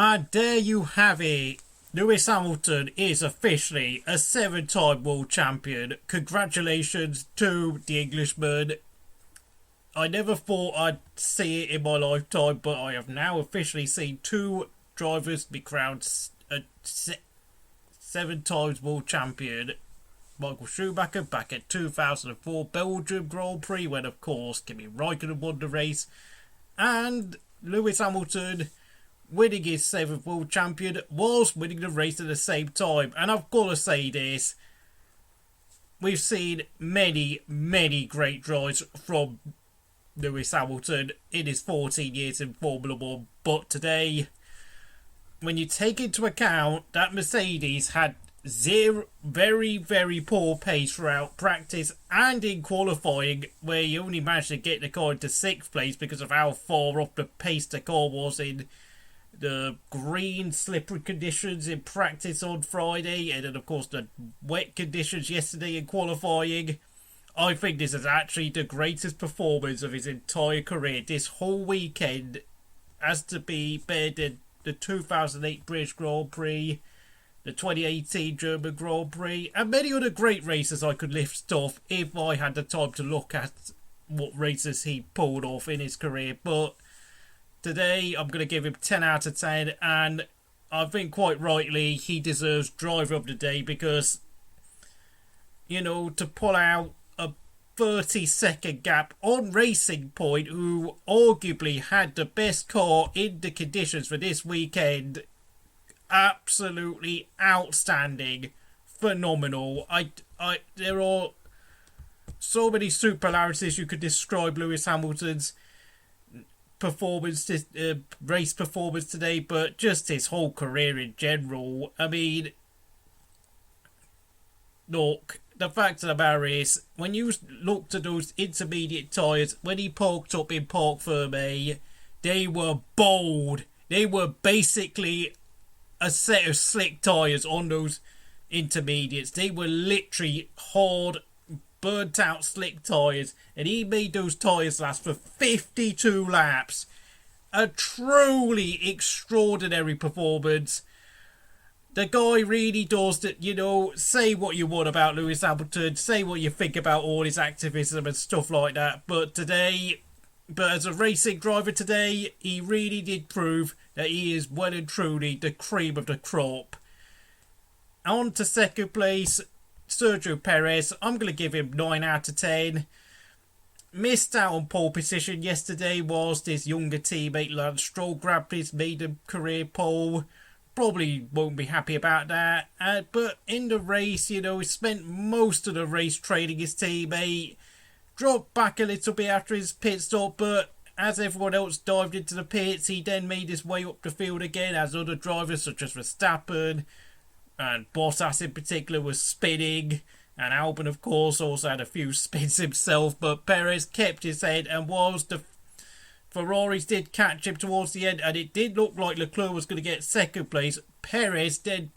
And there you have it. Lewis Hamilton is officially a 7-time world champion. Congratulations to the Englishman. I never thought I'd see it in my lifetime, but I have now officially seen two drivers be crowned 7 times world champion. Michael Schumacher back at 2004 Belgium Grand Prix, when of course Kimi Raikkonen won the race, and Lewis Hamilton winning his 7th world champion whilst winning the race at the same time. And I've got to say this, we've seen many great drives from Lewis Hamilton in his 14 years in Formula 1, but today, when you take into account that Mercedes had very poor pace throughout practice and in qualifying, where you only managed to get the car into 6th place because of how far off the pace the car was in the green slippery conditions in practice on Friday, and then of course the wet conditions yesterday in qualifying. I think this is actually the greatest performance of his entire career. This whole weekend has to be better than the 2008 British Grand Prix, the 2018 German Grand Prix, and many other great races I could lift off if I had the time to look at what races he pulled off in his career. But today I'm going to give him 10 out of 10, and I think quite rightly he deserves driver of the day, because, you know, to pull out a 30-second gap on Racing Point, who arguably had the best car in the conditions for this weekend, absolutely outstanding, phenomenal. There are so many superlatives you could describe Lewis Hamilton's performance, race performance today, but just his whole career in general. I mean, look, the fact of the matter is, when you looked at those intermediate tyres, when he parked up in Parc Fermé, they were bold. They were basically a set of slick tyres on those intermediates. They were literally hard, burnt out slick tyres, and he made those tyres last for 52 laps. A truly extraordinary performance. The guy really does that, you know, say what you want about Lewis Hamilton, say what you think about all his activism and stuff like that, but as a racing driver today, he really did prove that he is well and truly the cream of the crop. On to second place, Sergio Perez. I'm going to give him 9 out of 10. Missed out on pole position yesterday whilst his younger teammate Lando Stroll grabbed his maiden career pole. Probably won't be happy about that. But in the race, you know, he spent most of the race trailing his teammate. Dropped back a little bit after his pit stop, but as everyone else dived into the pits, he then made his way up the field again, as other drivers such as Verstappen and Bottas in particular was spinning, and Albon of course also had a few spins himself, but Perez kept his head, and whilst the Ferraris did catch him towards the end, and it did look like Leclerc was going to get second place, Perez then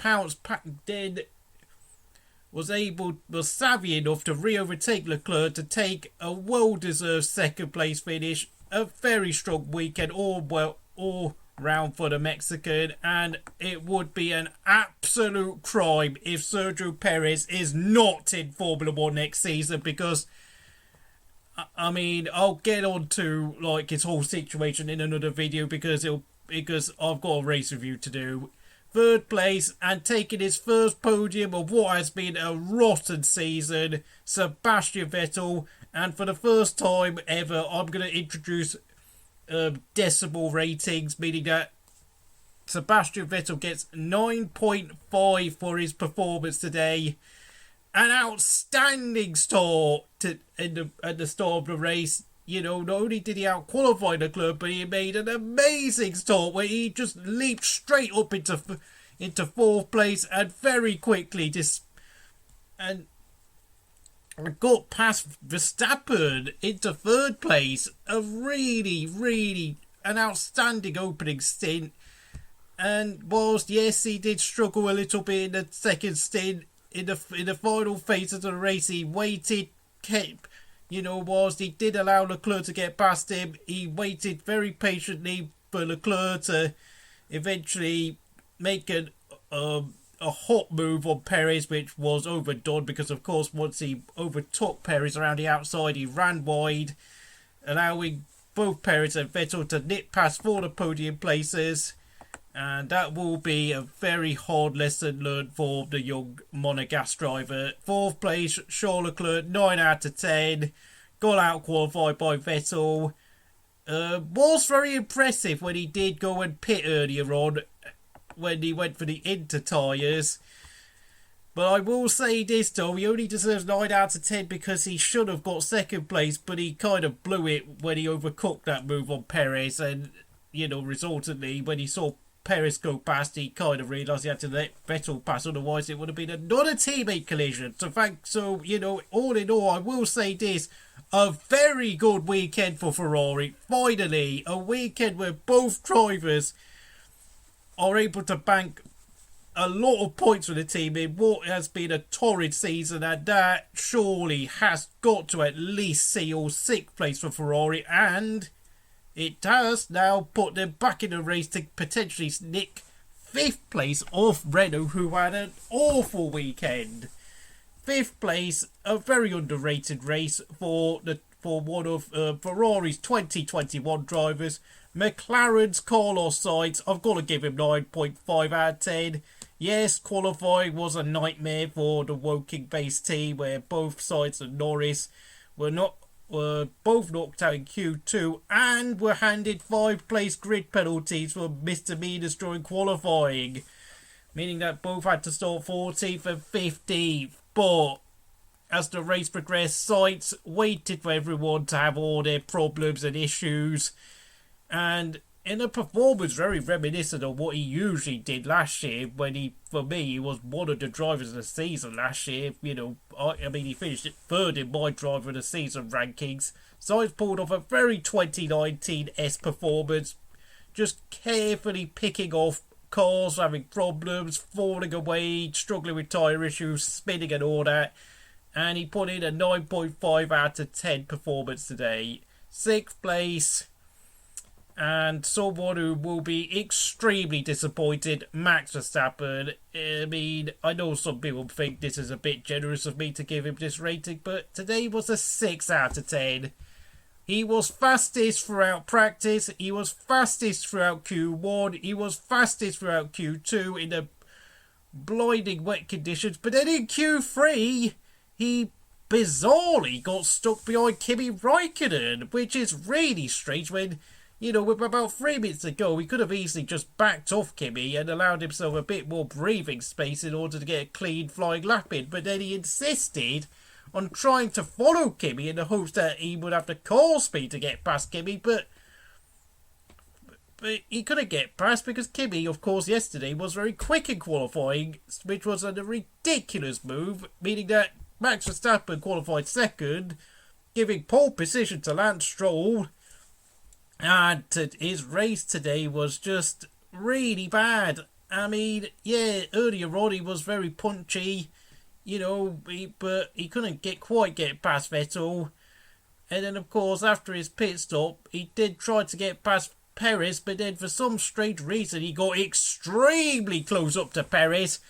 was savvy enough to re-overtake Leclerc to take a well-deserved second place finish. A very strong weekend all round for the Mexican, and it would be an absolute crime if Sergio Perez is not in Formula 1 next season, because I mean, I'll get on to like his whole situation in another video, because I've got a race review to do. Third place, and taking his first podium of what has been a rotten season, Sebastian Vettel. And for the first time ever, I'm going to introduce decimal ratings, meaning that Sebastian Vettel gets 9.5 for his performance today. An outstanding start at the start of the race. You know, not only did he out-qualify Leclerc, but he made an amazing start where he just leaped straight up into 4th place, and very quickly got past Verstappen into 3rd place. A really an outstanding opening stint. And whilst, yes, he did struggle a little bit in the second stint, in the final phases of the race, he waited, kept, you know, whilst he did allow Leclerc to get past him, he waited very patiently for Leclerc to eventually making a hot move on Perez, which was overdone because, of course, once he overtook Perez around the outside, he ran wide, allowing both Perez and Vettel to nip past for the podium places. And that will be a very hard lesson learned for the young Monegasque driver. Fourth place, Charles Leclerc, 9 out of 10. Got out qualified by Vettel. Was very impressive when he did go and pit earlier on, when he went for the Inter tyres. But I will say this though, he only deserves 9 out of 10 because he should have got second place, but he kind of blew it when he overcooked that move on Perez. And, you know, resultantly, when he saw Perez go past, he kind of realised he had to let Vettel pass, otherwise it would have been another teammate collision. So, you know, all in all, I will say this, a very good weekend for Ferrari. Finally, a weekend where both drivers are able to bank a lot of points for the team in what has been a torrid season, and that surely has got to at least seal 6th place for Ferrari, and it has now put them back in the race to potentially nick 5th place off Renault, who had an awful weekend. 5th place, a very underrated race for one of Ferrari's 2021 drivers. McLaren's Carlos Sainz, I've got to give him 9.5 out of 10. Yes, qualifying was a nightmare for the Woking-based team, where both Sainz and Norris were both knocked out in Q2 and were handed 5-place grid penalties for misdemeanors during qualifying, meaning that both had to start 14th and 15th. But as the race progressed, Sainz waited for everyone to have all their problems and issues, and in a performance very reminiscent of what he usually did last year, when for me, he was one of the drivers of the season last year. You know, I mean, he finished 3rd in my driver of the season rankings. Sainz pulled off a very 2019-esque performance, just carefully picking off cars having problems, falling away, struggling with tyre issues, spinning and all that. And he put in a 9.5 out of 10 performance today. 6th place. And someone who will be extremely disappointed, Max Verstappen. I mean, I know some people think this is a bit generous of me to give him this rating, but today was a 6 out of 10. He was fastest throughout practice, he was fastest throughout Q1, he was fastest throughout Q2 in the blinding wet conditions, but then in Q3, he bizarrely got stuck behind Kimi Raikkonen, which is really strange when, you know, with about 3 minutes to go, he could have easily just backed off Kimi and allowed himself a bit more breathing space in order to get a clean flying lap in. But then he insisted on trying to follow Kimi in the hopes that he would have the car speed to get past Kimi. But he couldn't get past because Kimi, of course, yesterday was very quick in qualifying, which was a ridiculous move, meaning that Max Verstappen qualified 2nd, giving pole position to Lance Stroll. And his race today was just really bad. I mean, yeah, earlier on he was very punchy, you know, but he couldn't quite get past Vettel. And then, of course, after his pit stop, he did try to get past Perez, but then for some strange reason he got extremely close up to Perez,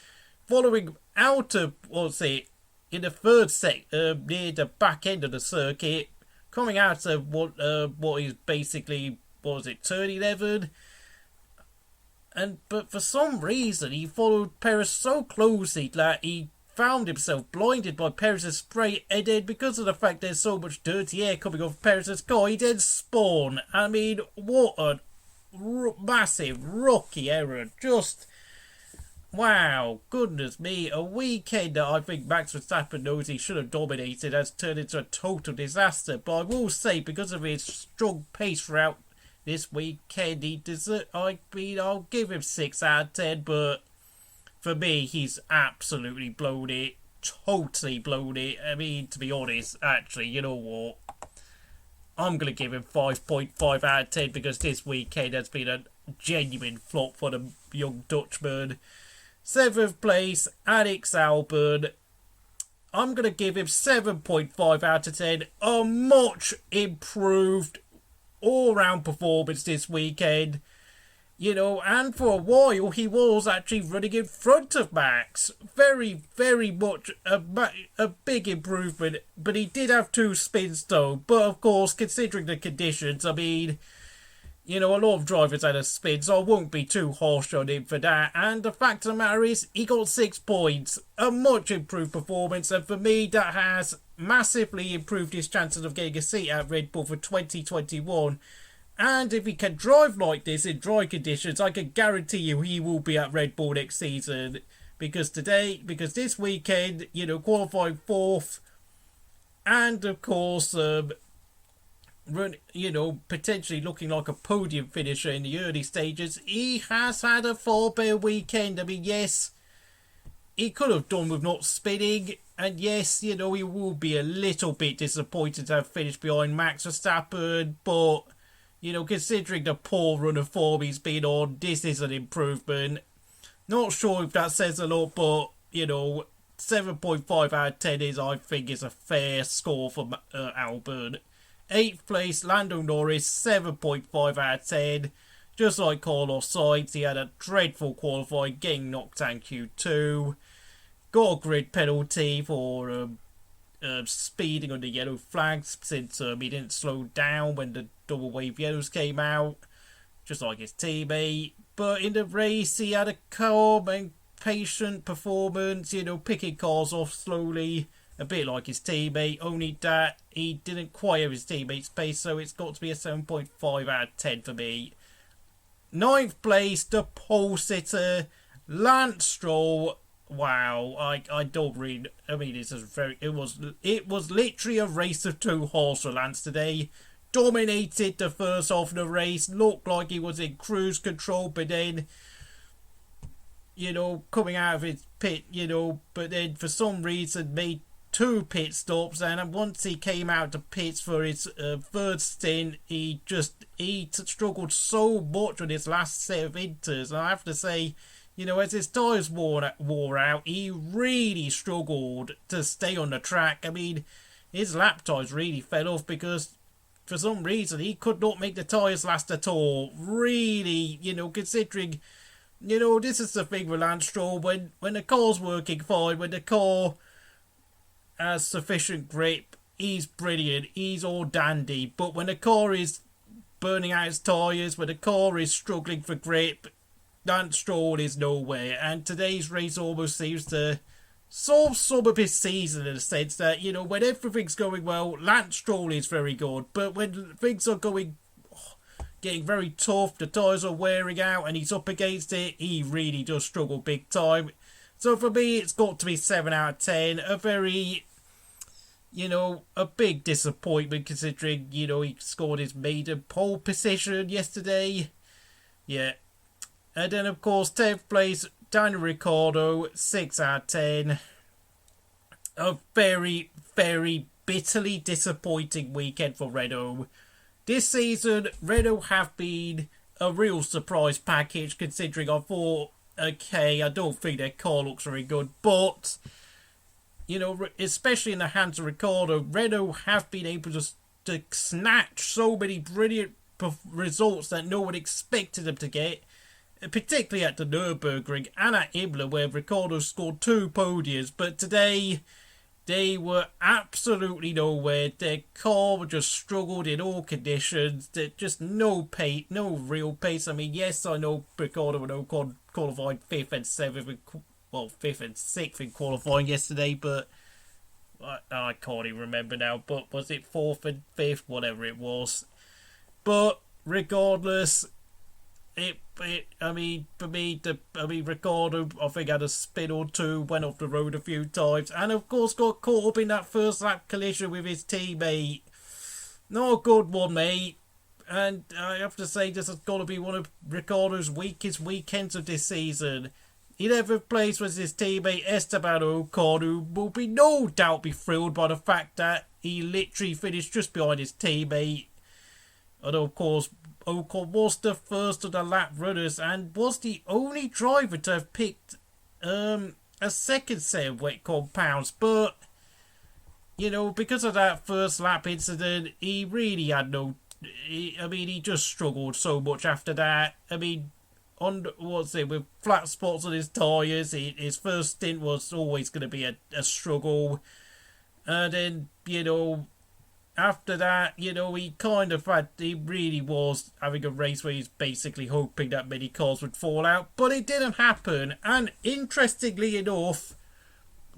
following out of, in the 3rd near the back end of the circuit, coming out of what is basically, turn 11? But for some reason, he followed Perez so closely that he found himself blinded by Perez's spray, and then because of the fact there's so much dirty air coming off Perez's car, he did spawn. I mean, what a massive rookie error. Just, wow, goodness me, a weekend that I think Max Verstappen knows he should have dominated has turned into a total disaster. But I will say, because of his strong pace throughout this weekend, I'll give him 6 out of 10, but for me, he's absolutely blown it, totally blown it. I mean, to be honest, actually, you know what? I'm going to give him 5.5 out of 10 because this weekend has been a genuine flop for the young Dutchman. 7th place, Alex Albon. I'm going to give him 7.5 out of 10. A much improved all-round performance this weekend. And for a while he was actually running in front of Max. Very, very much a big improvement. But he did have 2 spins though. But of course, considering the conditions, I mean, a lot of drivers had a spin, so I won't be too harsh on him for that. And the fact of the matter is, he got 6 points. A much improved performance. And for me, that has massively improved his chances of getting a seat at Red Bull for 2021. And if he can drive like this in dry conditions, I can guarantee you he will be at Red Bull next season. Because this weekend, qualifying 4th, and of course, potentially looking like a podium finisher in the early stages, he has had a far better weekend. I mean, yes, he could have done with not spinning, and yes, he will be a little bit disappointed to have finished behind Max Verstappen, but considering the poor run of form he's been on, this is an improvement. Not sure if that says a lot, but, 7.5 out of 10 I think, is a fair score for Albon. 8th place, Lando Norris, 7.5 out of 10. Just like Carlos Sainz, he had a dreadful qualifying, getting knocked out Q2. Got a grid penalty for speeding on the yellow flags, since he didn't slow down when the double wave yellows came out, just like his teammate. But in the race, he had a calm and patient performance, picking cars off slowly, a bit like his teammate, only that he didn't quite have his teammate's pace, so it's got to be a 7.5 out of 10 for me. 9th place, the pole sitter, Lance Stroll. Wow, I don't read. I mean, it was literally a race of 2 horses for Lance today. Dominated the first half of the race, looked like he was in cruise control, but then, coming out of his pit, but then for some reason made 2 pit stops, and once he came out to pits for his 3rd stint, he struggled so much on his last set of inters, and I have to say, as his tyres wore out, he really struggled to stay on the track. I mean, his lap times really fell off because, for some reason, he could not make the tyres last at all. Really, considering, this is the thing with Lance Stroll, when the car's working fine, when the car has sufficient grip, he's brilliant, he's all dandy. But when the car is burning out its tyres, when the car is struggling for grip, Lance Stroll is nowhere, and today's race almost seems to solve some of his season in the sense that, when everything's going well, Lance Stroll is very good, but when things are getting very tough, the tyres are wearing out and he's up against it, he really does struggle big time. So for me, it's got to be 7 out of 10, a very, a big disappointment considering, he scored his maiden pole position yesterday. Yeah. And then, of course, 10th place, Daniel Ricciardo, 6 out of 10. A very, very bitterly disappointing weekend for Renault. This season, Renault have been a real surprise package, considering I thought, okay, I don't think their car looks very good, but, especially in the hands of Ricciardo, Renault have been able to snatch so many brilliant results that no one expected them to get, particularly at the Nürburgring and at Imola, where Ricciardo scored 2 podiums. But today, they were absolutely nowhere. Their car just struggled in all conditions. There's just no pace, no real pace. I mean, yes, I know Ricciardo qualified 5th and 7th, 5th and 6th in qualifying yesterday, but I can't even remember now. But was it 4th and 5th, whatever it was? But regardless, Ricciardo, I think, had a spin or 2, went off the road a few times, and of course got caught up in that first lap collision with his teammate. Not a good one, mate. And I have to say, this has got to be one of Ricciardo's weakest weekends of this season. 11th place was his teammate Esteban Ocon, who will be no doubt be thrilled by the fact that he literally finished just behind his teammate. And of course, Ocon was the first of the lap runners and was the only driver to have picked a second set of wet compounds. But, because of that first lap incident, he really had he just struggled so much after that. I mean, with flat spots on his tyres. His first stint was always going to be a struggle. And then, after that, he really was having a race where he's basically hoping that many cars would fall out. But it didn't happen. And interestingly enough,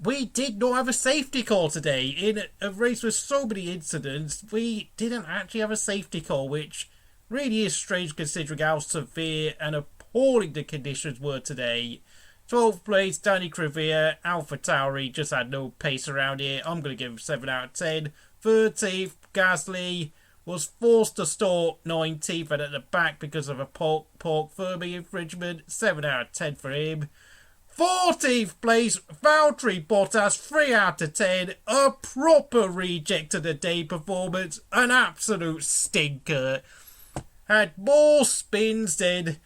we did not have a safety car today. In a race with so many incidents, we didn't actually have a safety car, which really is strange considering how severe and appalling the conditions were today. 12th place, Danny Crivier, AlphaTauri, just had no pace around here. I'm going to give him 7 out of 10. 13th, Gasly was forced to start 19th and at the back because of a park Fermi infringement. 7 out of 10 for him. 14th place, Valtteri Bottas, 3 out of 10. A proper reject of the day performance. An absolute stinker. Had more spins than,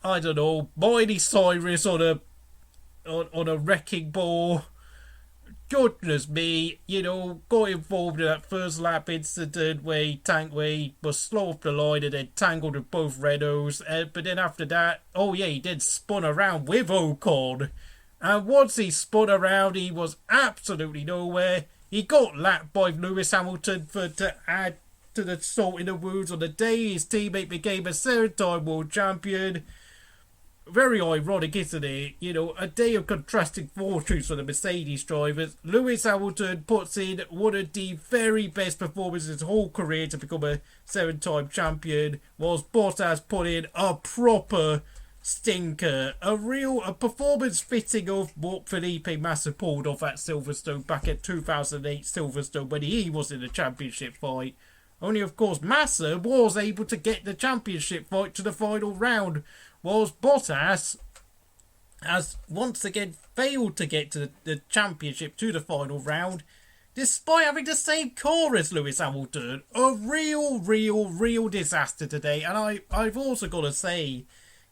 I don't know, Miley Cyrus on a wrecking ball. Goodness me, got involved in that first lap incident where he was slow off the line and then tangled with both Renaults. But then after that, he did spun around with Ocon. And once he spun around, he was absolutely nowhere. He got lapped by Lewis Hamilton to add to the salt in the wounds on the day his teammate became a 7-time world champion. Very ironic, isn't it? A day of contrasting fortunes for the Mercedes drivers. Lewis Hamilton puts in one of the very best performances of his whole career to become a 7-time champion, whilst Bottas put in a proper stinker. A performance fitting of what Felipe Massa pulled off at Silverstone back at 2008 Silverstone when he was in a championship fight. Only, of course, Massa was able to get the championship fight to the final round, whilst Bottas has once again failed to get to the championship to the final round, despite having the same car as Lewis Hamilton. A real disaster today. And I've also got to say,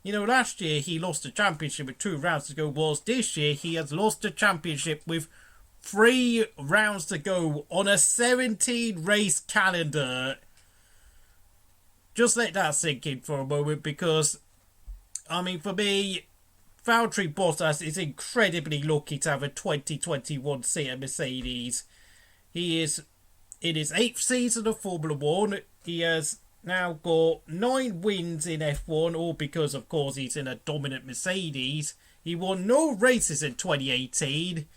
last year he lost the championship with 2 rounds to go, whilst this year he has lost the championship with 3 rounds to go on a 17-race calendar. Just let that sink in for a moment, because, for me, Valtteri Bottas is incredibly lucky to have a 2021 seat at Mercedes. He is in his 8th season of Formula 1. He has now got 9 wins in F1, all because, of course, he's in a dominant Mercedes. He won no races in 2018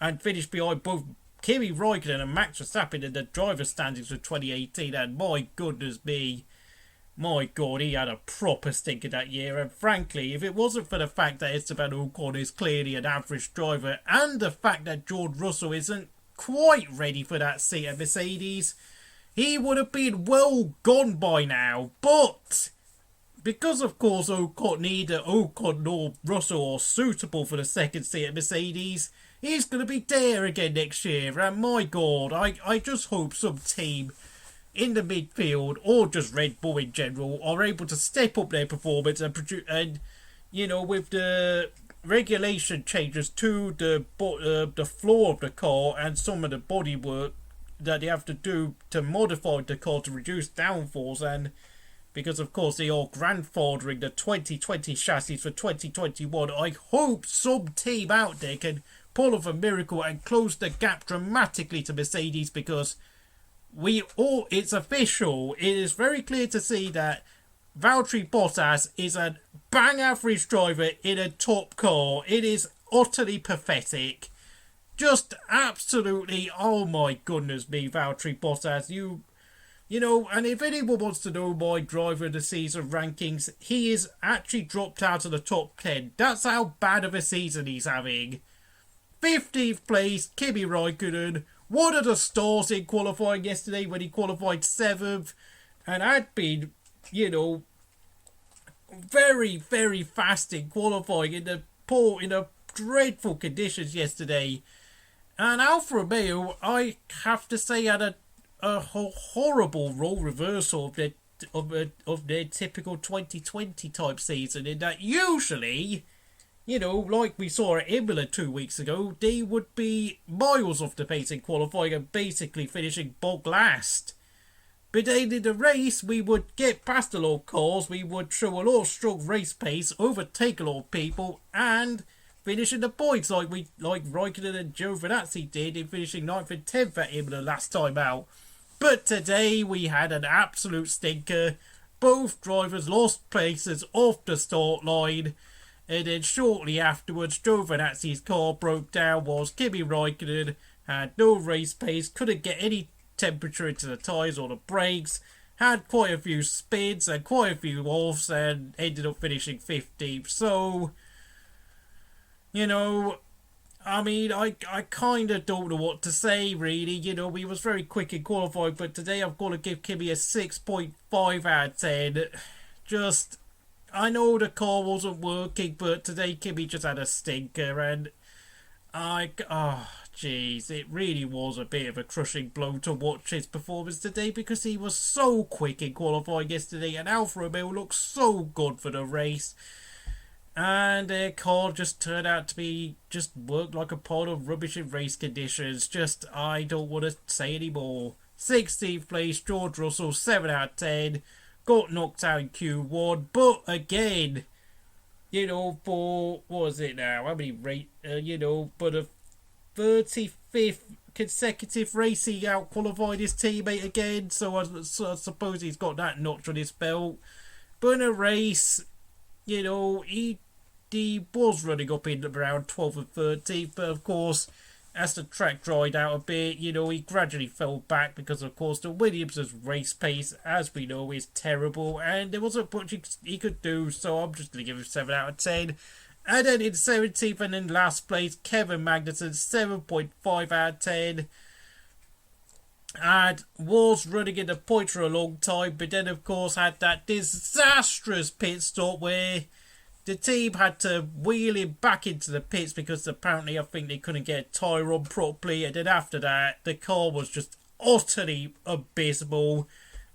and finished behind both Kimi Räikkönen and Max Verstappen in the driver standings for 2018. And my goodness me, my God, he had a proper stinker that year. And frankly, if it wasn't for the fact that Esteban Ocon is clearly an average driver, and the fact that George Russell isn't quite ready for that seat at Mercedes, he would have been well gone by now. But because, of course, neither Ocon nor Russell are suitable for the second seat at Mercedes, he's going to be there again next year. And my God, I just hope some team in the midfield, or just Red Bull in general, are able to step up their performance and produce. And with the regulation changes to the floor of the car and some of the bodywork that they have to do to modify the car to reduce downforce, and because of course they are grandfathering the 2020 chassis for 2021, I hope some team out there can pull off a miracle and close the gap dramatically to Mercedes, because it's official. It is very clear to see that Valtteri Bottas is a bang average driver in a top car. It is utterly pathetic. Just absolutely, oh my goodness me, Valtteri Bottas, and if anyone wants to know my driver of the season rankings, he is actually dropped out of the top 10. That's how bad of a season he's having. 15th place, Kimi Räikkönen, one of the stars in qualifying yesterday when he qualified 7th, and had been, very, very fast in qualifying in the dreadful conditions yesterday. And Alfa Romeo, I have to say, had a horrible role reversal of their typical 2020 type season, in that usually, like we saw at Imola 2 weeks ago, they would be miles off the pace in qualifying and basically finishing bog last. But then in the race, we would get past a lot of cars, we would show a lot of strong race pace, overtake a lot of people, and finish in the points like Raikkonen and Giovinazzi did in finishing 9th and 10th at Imola last time out. But today we had an absolute stinker. Both drivers lost places off the start line, and then shortly afterwards Giovinazzi's car broke down whilst Kimi Raikkonen had no race pace, couldn't get any temperature into the tyres or the brakes, had quite a few spins and quite a few offs, and ended up finishing 15th. So, you know, I mean, I kind of don't know what to say, really. You know, he was very quick in qualifying, but today I've got to give Kimi a 6.5 out of 10. Just, I know the car wasn't working, but today Kimi just had a stinker, and jeez, it really was a bit of a crushing blow to watch his performance today, because he was so quick in qualifying yesterday, and Alfa Romeo looked so good for the race. And their car just turned out to be, just worked like a pile of rubbish in race conditions. Just, I don't want to say any more. 16th place, George Russell, 7 out of 10. Got knocked out in Q1, but again, you know, for, what was it now? How many but a 35th consecutive race, he out-qualified his teammate again, so I suppose he's got that notch on his belt. But in a race, you know, he was running up in around 12th and 13th, but of course, as the track dried out a bit, you know, he gradually fell back because, of course, the Williams' race pace, as we know, is terrible, and there wasn't much he could do, so I'm just going to give him 7 out of 10. And then in 17th and in last place, Kevin Magnussen, 7.5 out of 10. And was running in the points for a long time, but then, of course, had that disastrous pit stop where the team had to wheel him back into the pits because apparently I think they couldn't get a tyre on properly, and then after that the car was just utterly abysmal.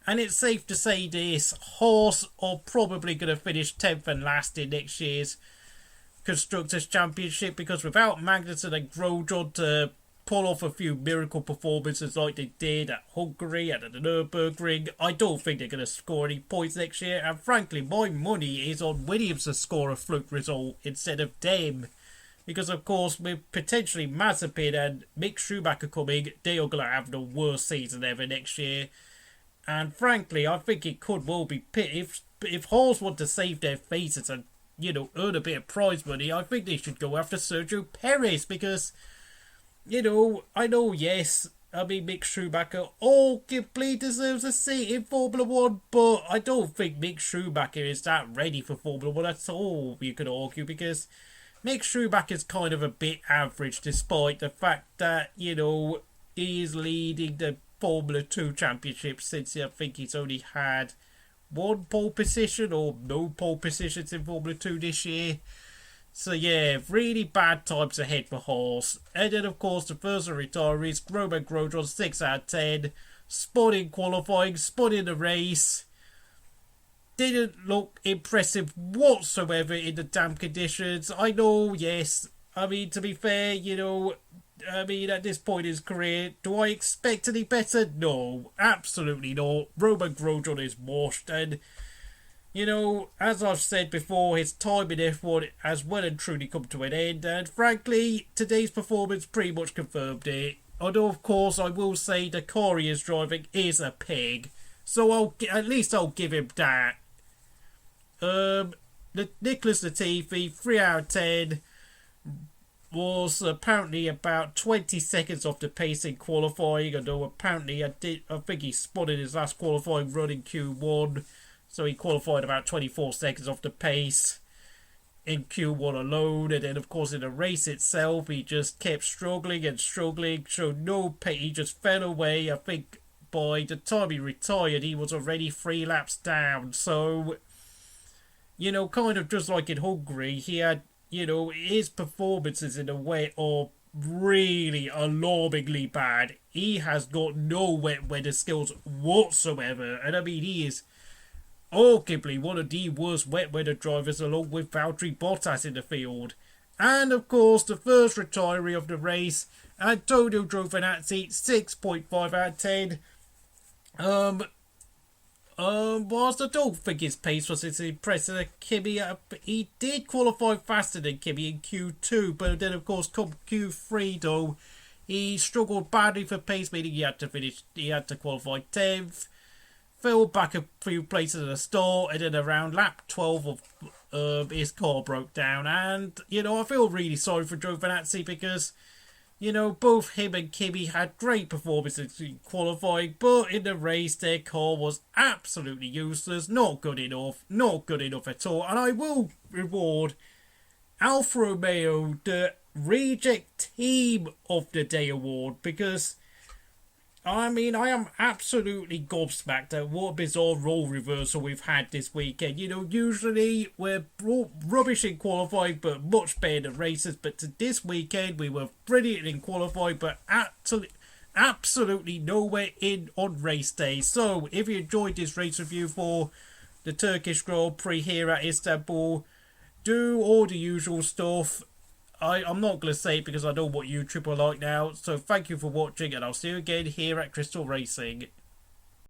And it's safe to say this, Haas are probably going to finish 10th and last in next year's Constructors' Championship, because without Magnussen and Grosjean to pull off a few miracle performances like they did at Hungary and at the Nürburgring, I don't think they're going to score any points next year, and frankly my money is on Williams to score a fluke result instead of them, because of course with potentially Mazepin and Mick Schumacher coming, they are going to have the worst season ever next year. And frankly I think it could well be if Haas want to save their faces and, you know, earn a bit of prize money, I think they should go after Sergio Perez, because, you know, I know, yes, I mean, Mick Schumacher arguably deserves a seat in Formula 1, but I don't think Mick Schumacher is that ready for Formula 1 at all, you could argue, because Mick Schumacher's kind of a bit average, despite the fact that, you know, he is leading the Formula 2 championship since I think he's only had one pole position or no pole positions in Formula 2 this year. So yeah, really bad times ahead for Haas. And then of course the first retirees, Roman Grosjean, 6 out of 10. Spun in qualifying, spun in the race. Didn't look impressive whatsoever in the damp conditions. I know, yes. I mean, to be fair, you know, I mean, at this point in his career, do I expect any better? No, absolutely not. Roman Grosjean is washed, and, you know, as I've said before, his time in F1 has well and truly come to an end, and frankly, today's performance pretty much confirmed it. Although, of course, I will say the car he is driving is a pig, so at least I'll give him that. Nicholas Latifi, 3 out of 10, was apparently about 20 seconds off the pace in qualifying, although apparently I think he spun in his last qualifying run in Q1, so he qualified about 24 seconds off the pace in Q1 alone. And then of course in the race itself he just kept struggling and struggling, showed no pace, he just fell away. I think by the time he retired he was already 3 laps down. So, you know, kind of just like in Hungary, he had, you know, his performances in the wet are really alarmingly bad. He has got no wet weather skills whatsoever, and I mean, he is arguably one of the worst wet weather drivers, along with Valtteri Bottas in the field. And of course, the first retiree of the race, Antonio Giovinazzi, 6.5 out of 10. Whilst I don't think his pace was as impressive, Kimi, he did qualify faster than Kimi in Q2, but then of course come Q3 though, he struggled badly for pace, meaning he had to qualify 10th, fell back a few places at the start, and then around lap 12 of his car broke down, and I feel really sorry for Giovinazzi because both him and Kimi had great performances in qualifying, but in the race, their car was absolutely useless, not good enough at all. And I will reward Alfa Romeo the Reject Team of the Day award because, I am absolutely gobsmacked at what bizarre role reversal we've had this weekend. Usually we're rubbish in qualifying, but much better in races. But this weekend we were brilliant in qualifying, but absolutely nowhere in on race day. So if you enjoyed this race review for the Turkish Grand Prix here at Istanbul, do all the usual stuff. I'm not going to say it because I know what YouTube are like now. So thank you for watching and I'll see you again here at Crystal Racing.